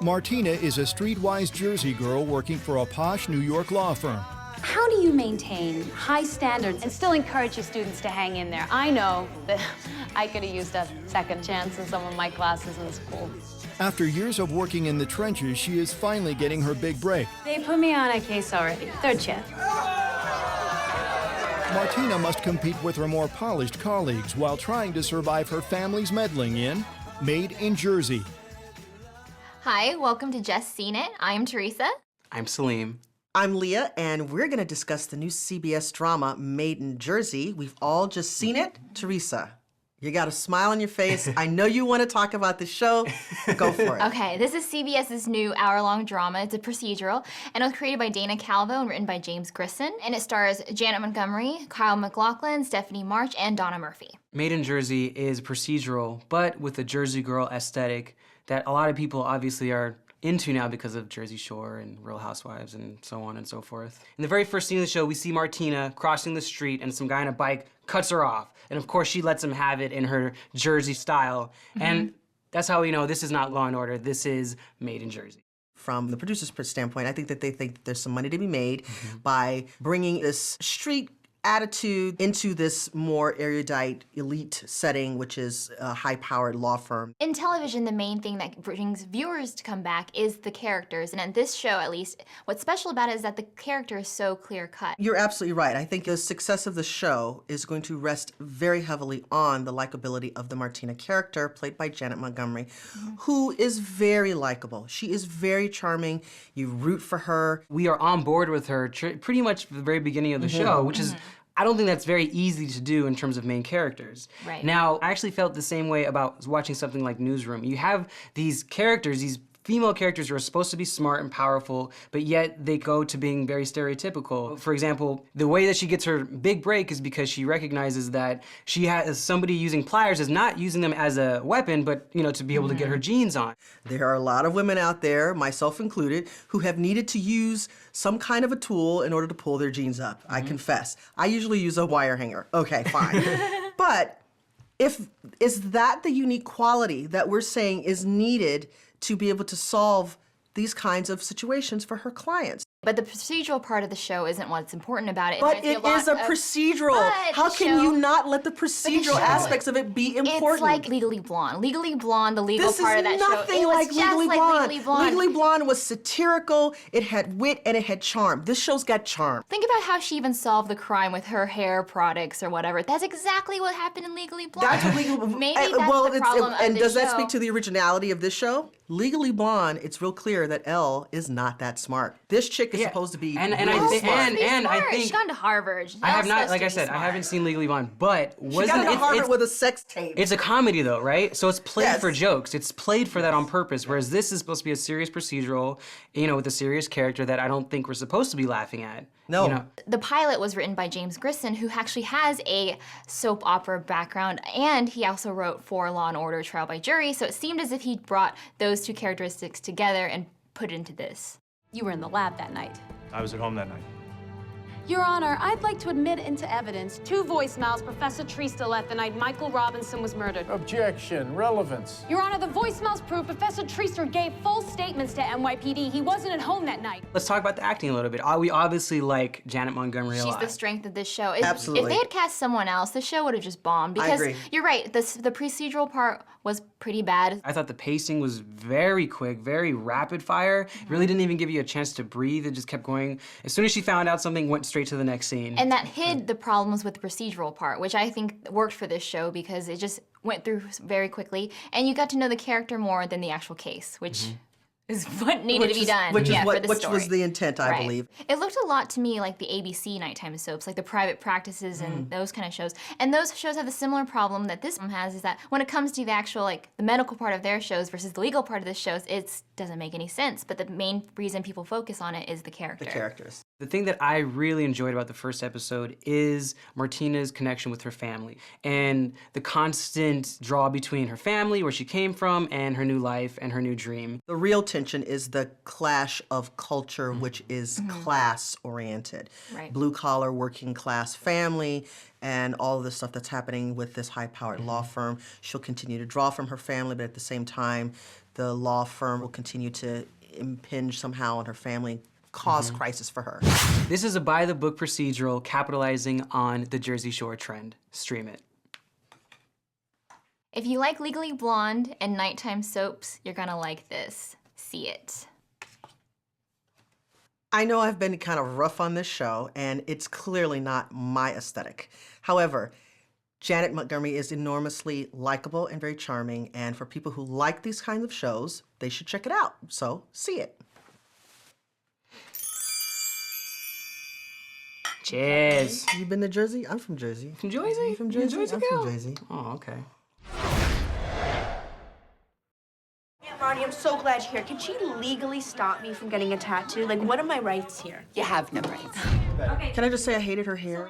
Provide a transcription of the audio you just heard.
Martina is a streetwise Jersey girl working for a posh New York law firm. How do you maintain high standards and still encourage your students to hang in there? I know that I could have used a second chance in some of my classes in school. After years of working in the trenches, she is finally getting her big break. They put me on a case already. Third chance. Martina must compete with her more polished colleagues while trying to survive her family's meddling in Made in Jersey. Hi, welcome to Just Seen It. I'm Teresa. I'm Salim. I'm Leah, and we're going to discuss the new CBS drama, Made in Jersey. We've all just seen it. Teresa, you got a smile on your face. I know you want to talk about the show. Go for it. Okay, this is CBS's new hour-long drama. It's a procedural, and it was created by Dana Calvo and written by James Grissom. And it stars Janet Montgomery, Kyle MacLachlan, Stephanie March, and Donna Murphy. Made in Jersey is procedural, but with a Jersey Girl aesthetic that a lot of people obviously are into now because of Jersey Shore and Real Housewives and so on and so forth. In the very first scene of the show, we see Martina crossing the street and some guy on a bike cuts her off. And of course, she lets him have it in her Jersey style. And that's how we know this is not Law & Order, this is Made in Jersey. From the producer's standpoint, I think that they think that there's some money to be made by bringing this street attitude into this more erudite, elite setting, which is a high-powered law firm. In television, the main thing that brings viewers to come back is the characters. And in this show, at least, what's special about it is that the character is so clear-cut. You're absolutely right. I think the success of the show is going to rest very heavily on the likability of the Martina character, played by Janet Montgomery, who is very likable. She is very charming. You root for her. We are on board with her pretty much from the very beginning of the show, which is, I don't think that's very easy to do in terms of main characters. Right. Now, I actually felt the same way about watching something like Newsroom. You have these characters, these female characters who are supposed to be smart and powerful, but yet they go to being very stereotypical. For example, the way that she gets her big break is because she recognizes that she has somebody using pliers is not using them as a weapon, but to be able to get her jeans on. There are a lot of women out there, myself included, who have needed to use some kind of a tool in order to pull their jeans up. I confess. I usually use a wire hanger. Okay, fine. But is that the unique quality that we're saying is needed to be able to solve these kinds of situations for her clients? But the procedural part of the show isn't what's important about it. But it is a procedural. How can you not let the procedural aspects of it be important? It's like Legally Blonde. Legally Blonde, the legal part of that show. This is nothing like Legally Blonde. Legally Blonde was satirical, it had wit, and it had charm. This show's got charm. Think about how she even solved the crime with her hair products or whatever. That's exactly what happened in Legally Blonde. That's what Legally Blonde. Maybe that's the problem of and this does that show. speak to the originality of this show? Legally Blonde, it's real clear that Elle is not that smart. This chick is supposed to be and really I smart. think She's gone to Harvard. I have not, like I said, I haven't seen Legally Blonde, but She got into Harvard with a sex tape. It's a comedy though, right? So it's played for jokes. It's played for that on purpose, whereas this is supposed to be a serious procedural, with a serious character that I don't think we're supposed to be laughing at. No. The pilot was written by James Grissom, who actually has a soap opera background, and he also wrote for Law & Order Trial by Jury, so it seemed as if he brought those two characteristics together and put it into this. You were in the lab that night. I was at home that night. Your Honor, I'd like to admit into evidence 2 voicemails Professor Teresa left the night Michael Robinson was murdered. Objection. Relevance. Your Honor, the voicemails prove Professor Teresa gave full statements to NYPD. He wasn't at home that night. Let's talk about the acting a little bit. We obviously like Janet Montgomery a lot. She's the strength of this show. Absolutely. If they had cast someone else, the show would have just bombed. Because agree. you're right, the procedural part was pretty bad. I thought the pacing was very quick, very rapid fire. It really didn't even give you a chance to breathe. It just kept going. As soon as she found out something, went straight to the next scene. And that hid the problems with the procedural part, which I think worked for this show because it just went through very quickly, and you got to know the character more than the actual case, which is what needed to be done. Which story. was the intent, I believe. It looked a lot to me like the ABC nighttime soaps, like the Private Practices and those kind of shows. And those shows have a similar problem that this one has, is that when it comes to the actual, the medical part of their shows versus the legal part of the shows, it doesn't make any sense. But the main reason people focus on it is the character. The characters. The thing that I really enjoyed about the first episode is Martina's connection with her family and the constant draw between her family, where she came from, and her new life and her new dream. The real tension is the clash of culture, which is class-oriented. Right. Blue-collar, working-class family, and all of the stuff that's happening with this high-powered law firm. She'll continue to draw from her family, but at the same time, the law firm will continue to impinge somehow on her family, cause crisis for her. This is a by-the-book procedural capitalizing on the Jersey Shore trend. Stream it. If you like Legally Blonde and nighttime soaps, you're gonna like this. See it. I know I've been kind of rough on this show, and it's clearly not my aesthetic. However, Janet Montgomery is enormously likable and very charming, and for people who like these kinds of shows, they should check it out. So, see it. Cheers. You been to Jersey? I'm from Jersey. From Jersey? You from Jersey? Jersey I'm girl? from Jersey. Oh, okay. Yeah, Marty, I'm so glad you're here. Can she legally stop me from getting a tattoo? Like, what are my rights here? You have no rights. Can I just say I hated her hair?